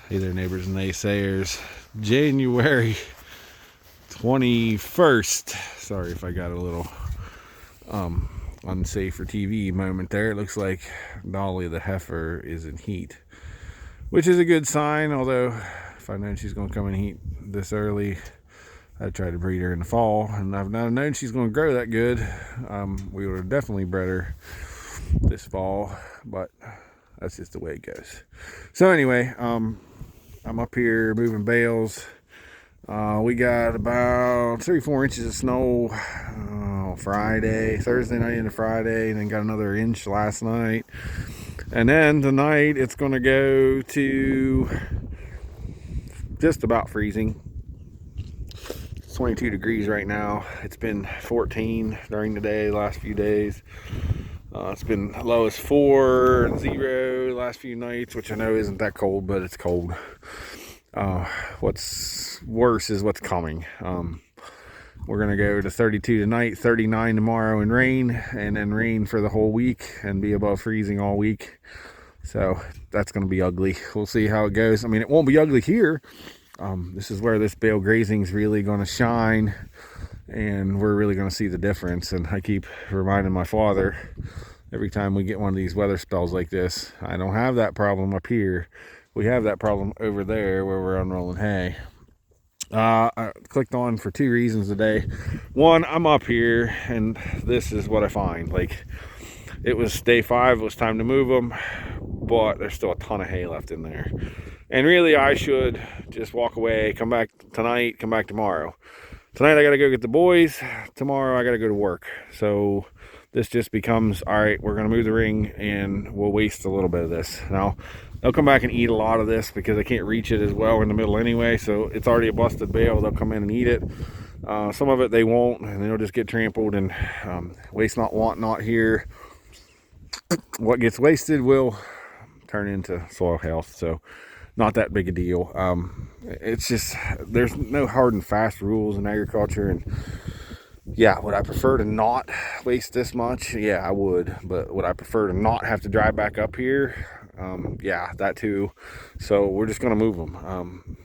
Hey there, neighbors and naysayers. January 21st. Sorry if I got a little unsafe for TV moment there. It looks like Dolly the heifer is in heat, which is a good sign, although if I'd known she's going to come in heat this early, I'd try to breed her in the fall, and I've not known she's going to grow that good. We would have definitely bred her this fall, but that's just the way it goes. So anyway, I'm up here moving bales. We got about 3-4 inches of snow Thursday night into Friday, and then got another inch last night. And then tonight it's going to go to just about freezing. It's 22 degrees right now. It's been 14 during the day, the last few days. It's been low as 4 and 0 the last few nights, which I know isn't that cold, but it's cold. What's worse is what's coming. We're going to go to 32 tonight, 39 tomorrow, and rain, and then rain for the whole week and be above freezing all week. So that's going to be ugly. We'll see how it goes. I mean, it won't be ugly here. This is where this Bale grazing is really going to shine, and we're really going to see the difference. And I keep reminding my father every time we get one of these weather spells like this, I don't have that problem up here. We have that problem over there where we're unrolling hay. I clicked on for 2 reasons today. One, I'm up here, and this is what I find. Like, it was day 5, it was time to move them, but there's still a ton of hay left in there. And really, I should just walk away, come back tonight, come back tomorrow. Tonight, I got to go get the boys. Tomorrow, I got to go to work. So this just becomes, all right, we're going to move the ring, and we'll waste a little bit of this. Now, they'll come back and eat a lot of this because they can't reach it as well in the middle anyway. So it's already a busted bale. They'll come in and eat it. Some of it they won't, and they'll just get trampled and waste not, want not here. What gets wasted will turn into soil health. So not that big a deal. It's just, there's no hard and fast rules in agriculture. And yeah, would I prefer to not waste this much? Yeah, I would. But would I prefer to not have to drive back up here? Yeah, that too. So we're just going to move them.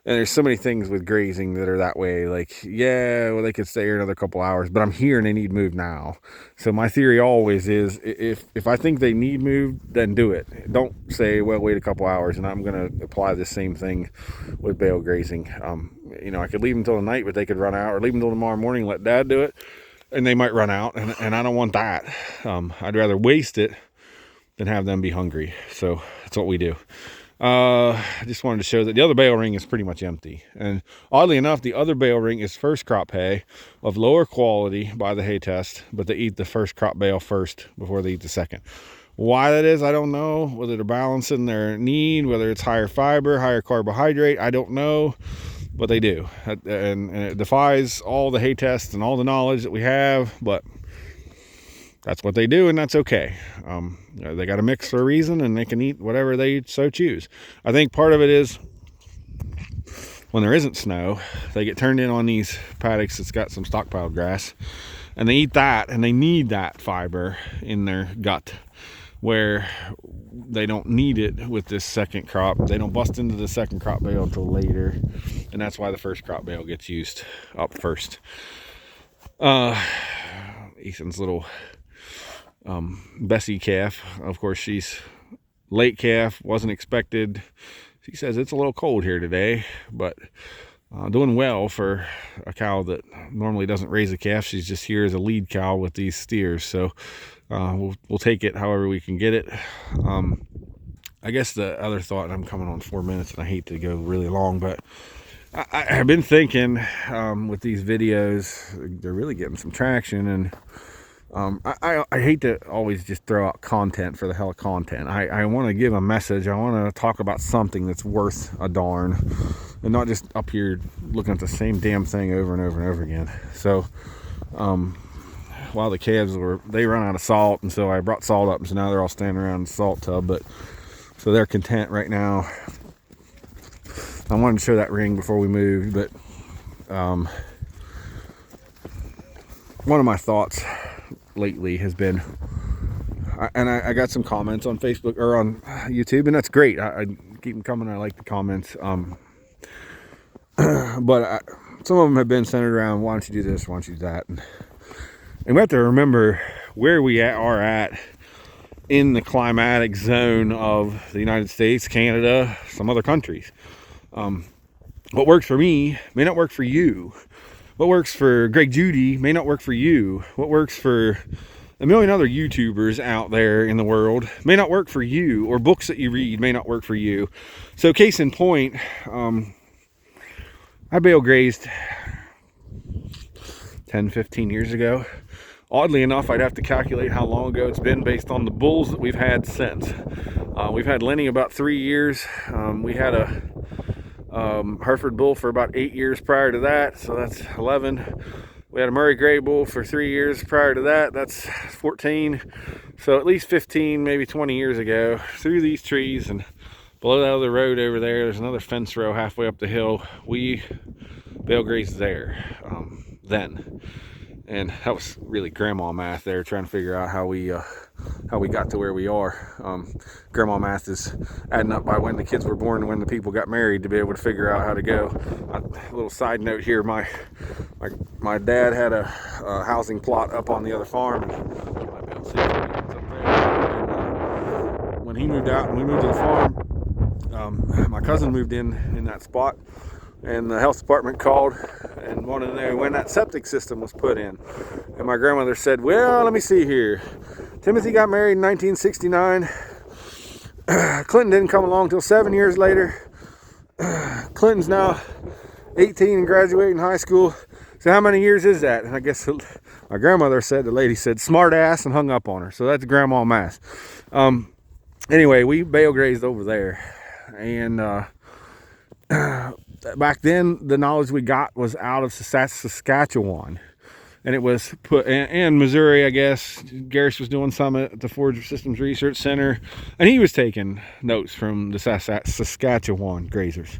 And there's so many things with grazing that are that way. Like, yeah, well, they could stay here another couple hours, but I'm here and they need moved now. So my theory always is, if I think they need moved, then do it. Don't say, well, wait a couple hours. And I'm going to apply the same thing with bale grazing. You know, I could leave them until the night, but they could run out, or leave them until tomorrow morning and let Dad do it, and they might run out. And I don't want that. I'd rather waste it than have them be hungry. So that's what we do. I just wanted to show that the other bale ring is pretty much empty. And oddly enough, the other bale ring is first crop hay of lower quality by the hay test, but they eat the first crop bale first before they eat the second. Why that is, I don't know. Whether they're balancing their need, whether it's higher fiber, higher carbohydrate, I don't know. But they do. And it defies all the hay tests and all the knowledge that we have, but that's what they do, and that's okay. They got to mix for a reason, and they can eat whatever they so choose. I think part of it is when there isn't snow, they get turned in on these paddocks that's got some stockpiled grass, and they eat that, and they need that fiber in their gut, where they don't need it with this second crop. They don't bust into the second crop bale until later, and that's why the first crop bale gets used up first. Ethan's little Bessie calf, of course, she's late calf, wasn't expected. She says it's a little cold here today, but doing well for a cow that normally doesn't raise a calf. She's just here as a lead cow with these steers, so we'll take it however we can get it. I guess the other thought, and I'm coming on 4 minutes, and I hate to go really long, but I've been thinking with these videos, they're really getting some traction, and I hate to always just throw out content for the hell of content. I want to give a message. I want to talk about something that's worth a darn, and not just up here looking at the same damn thing over and over and over again. So while the calves they run out of salt, and so I brought salt up, and so now they're all standing around the salt tub, but so they're content right now. I wanted to show that ring before we moved, but one of my thoughts lately has been, I got some comments on Facebook or on YouTube, and that's great. I keep them coming. I like the comments. But some of them have been centered around, why don't you do this, why don't you do that? And we have to remember where we are at in the climatic zone of the United States, Canada, some other countries. What works for me may not work for you. What works for Greg Judy may not work for you. What works for a million other YouTubers out there in the world may not work for you, or books that you read may not work for you. So case in point, I bale grazed 10, 15 years ago. Oddly enough, I'd have to calculate how long ago it's been based on the bulls that we've had since. We've had Lenny about 3 years. We had a Hereford bull for about 8 years prior to that, so that's 11. We had a Murray Gray bull for 3 years prior to that, that's 14. So at least 15, maybe 20 years ago, through these trees and below that other road over there's another fence row halfway up the hill. We bale grazed there then. And that was really grandma math there, trying to figure out how we got to where we are. Grandma math is adding up by when the kids were born and when the people got married to be able to figure out how to go. A little side note here, my dad had a housing plot up on the other farm. And you might be able to see it up there. And, when he moved out and we moved to the farm, my cousin moved in that spot. And the health department called and wanted to know when that septic system was put in. And my grandmother said, well, let me see here. Timothy got married in 1969. Clinton didn't come along until 7 years later. Clinton's now 18 and graduating high school. So how many years is that? And I guess my grandmother said, the lady said, smart ass, and hung up on her. So that's grandma math. Anyway, we bale grazed over there. And back then, the knowledge we got was out of Saskatchewan, and it was put in Missouri, I guess. Garris was doing some at the Forage Systems Research Center, and he was taking notes from the Saskatchewan grazers.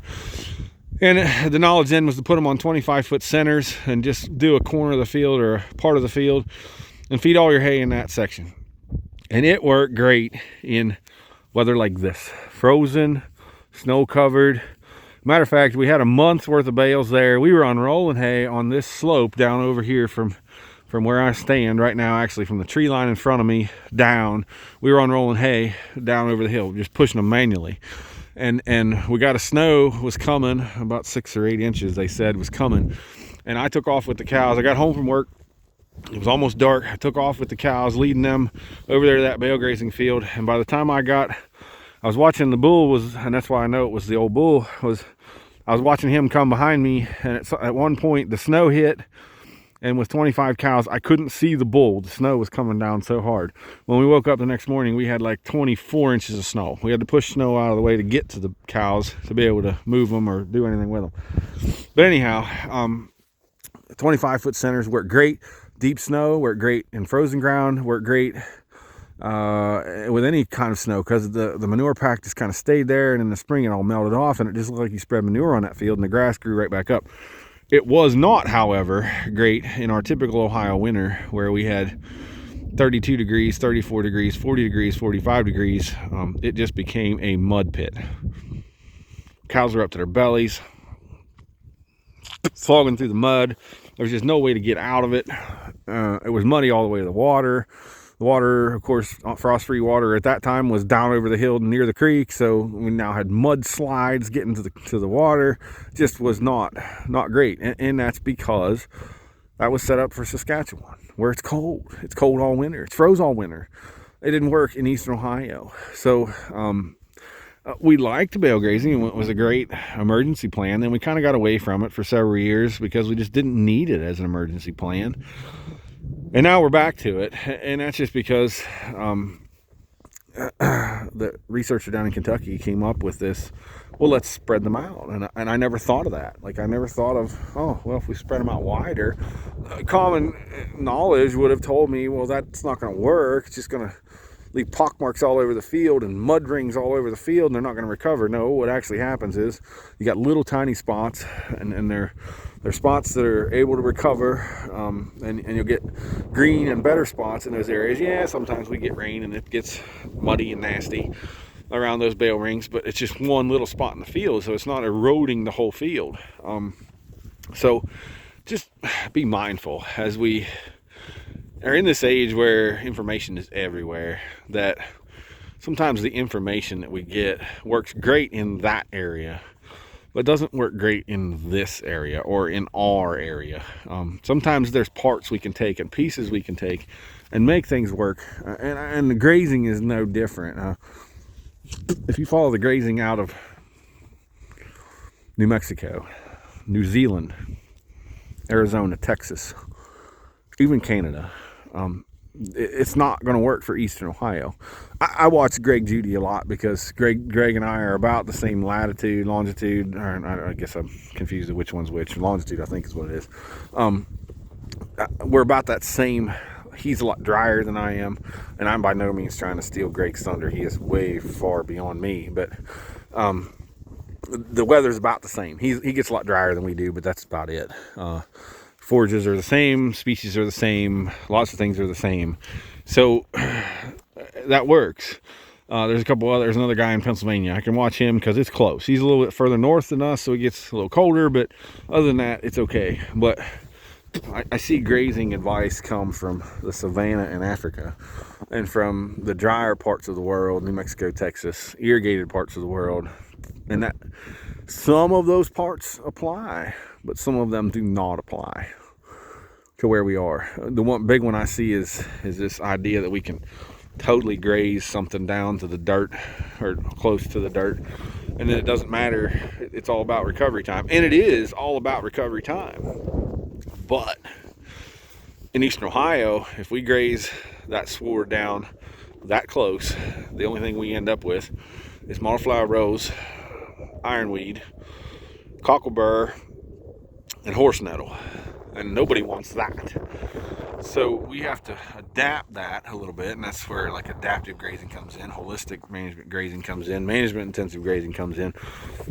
And the knowledge then was to put them on 25-foot centers and just do a corner of the field or a part of the field and feed all your hay in that section. And it worked great in weather like this, frozen, snow covered. Matter of fact, we had a month's worth of bales there. We were on rolling hay on this slope down over here from where I stand right now, actually from the tree line in front of me down. We were on rolling hay down over the hill, just pushing them manually. And we got a snow was coming, about 6 or 8 inches, they said, was coming. And I took off with the cows. I got home from work. It was almost dark. I took off with the cows, leading them over there to that bale grazing field. And by the time I was watching the bull and that's why I know it was the old bull, I was watching him come behind me, and at one point the snow hit, and with 25 cows, I couldn't see the bull. The snow was coming down so hard. When we woke up the next morning, we had like 24 inches of snow. We had to push snow out of the way to get to the cows to be able to move them or do anything with them. But anyhow, 25-foot centers work great. Deep snow work great in frozen ground, work great with any kind of snow, because the manure pack just kind of stayed there, and in the spring it all melted off and it just looked like you spread manure on that field and the grass grew right back up. It was not, however, great in our typical Ohio winter, where we had 32 degrees, 34 degrees, 40 degrees, 45 degrees. It just became a mud pit. Cows were up to their bellies, slogging through the mud. There was just no way to get out of it. It was muddy all the way to the water. The water, of course, frost-free water at that time was down over the hill near the creek, so we now had mudslides getting to the water. Just was not great, and that's because that was set up for Saskatchewan, where it's cold. It's cold all winter. It's froze all winter. It didn't work in Eastern Ohio. So we liked bale grazing. It was a great emergency plan. Then we kind of got away from it for several years because we just didn't need it as an emergency plan. And now we're back to it, and that's just because the researcher down in Kentucky came up with this, well, let's spread them out. And I never thought of that. Like, I never thought of, oh, well, if we spread them out wider, common knowledge would have told me, well, that's not going to work. It's just going to leave pockmarks all over the field and mud rings all over the field, and they're not going to recover. No, what actually happens is you got little tiny spots, and they're spots that are able to recover, and you'll get green and better spots in those areas. Yeah, sometimes we get rain and it gets muddy and nasty around those bale rings, but it's just one little spot in the field, so it's not eroding the whole field. So just be mindful as we are in this age where information is everywhere, that sometimes the information that we get works great in that area, but doesn't work great in this area or in our area. Sometimes there's parts we can take and pieces we can take and make things work, and the grazing is no different. If you follow the grazing out of New Mexico, New Zealand, Arizona, Texas, even Canada, it's not going to work for Eastern Ohio. I watch Greg Judy a lot because Greg and I are about the same latitude, longitude, or I guess I'm confused with which one's which. Longitude, I think, is what it is. We're about that same. He's a lot drier than I am, and I'm by no means trying to steal Greg's thunder. He is way far beyond me, but the weather's about the same. He gets a lot drier than we do, but that's about it. Forages are the same, species are the same, lots of things are the same, so that works. There's another guy in Pennsylvania. I can watch him because it's close. He's a little bit further north than us, so it gets a little colder, but other than that, it's okay. But I see grazing advice come from the savannah in Africa and from the drier parts of the world, New Mexico, Texas, irrigated parts of the world, and that some of those parts apply, but some of them do not apply to where we are. The one big one I see is this idea that we can totally graze something down to the dirt or close to the dirt, and then it doesn't matter. It's all about recovery time, and it is all about recovery time. But in Eastern Ohio, if we graze that sward down that close, the only thing we end up with is mottleflower rose, ironweed, cockleburr, and horse nettle, and nobody wants that. So we have to adapt that a little bit, and that's where like adaptive grazing comes in, holistic management grazing comes in, management intensive grazing comes in.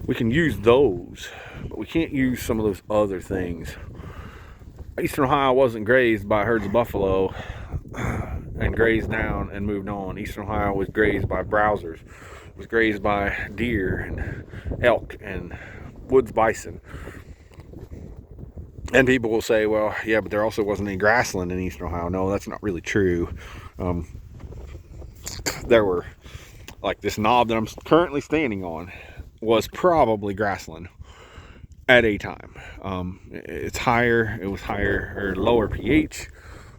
We can use those, but we can't use some of those other things. Eastern Ohio wasn't grazed by herds of buffalo and grazed down and moved on. Eastern Ohio was grazed by browsers. It was grazed by deer and elk and woods bison. And people will say, well, yeah, but there also wasn't any grassland in Eastern Ohio. No, that's not really true. There were, like this knob that I'm currently standing on was probably grassland at a time. It was higher or lower pH.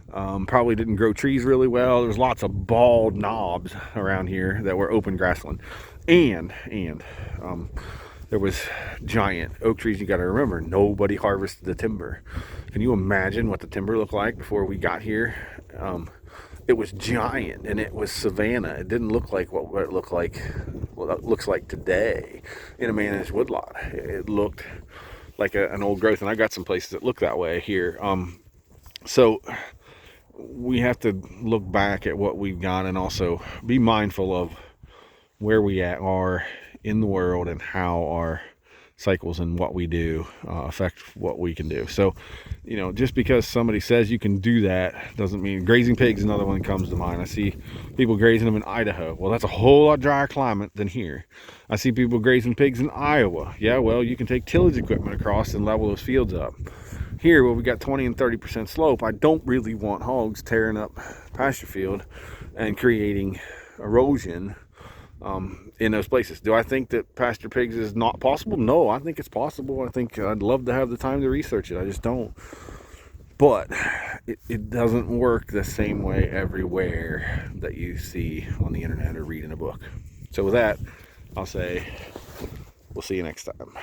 Probably didn't grow trees really well. There was lots of bald knobs around here that were open grassland, and there was giant oak trees. You got to remember, nobody harvested the timber. Can you imagine what the timber looked like before we got here? It was giant, and it was savanna. It didn't look like what it looked like. Well, it looks like today in a managed woodlot. It looked like an old growth, and I got some places that look that way here. So we have to look back at what we've got, and also be mindful of where we are in the world and how our cycles and what we do affect what we can do. So, just because somebody says you can do that doesn't mean. Grazing pigs is another one that comes to mind. I see people grazing them in Idaho. Well, that's a whole lot drier climate than here. I see people grazing pigs in Iowa. Yeah, well, you can take tillage equipment across and level those fields up. Here, where we got 20 and 30% slope, I don't really want hogs tearing up pasture field and creating erosion in those places. Do I think that pasture pigs is not possible? No, I think it's possible. I think I'd love to have the time to research it. I just don't. But it doesn't work the same way everywhere that you see on the internet or read in a book. So with that, I'll say we'll see you next time.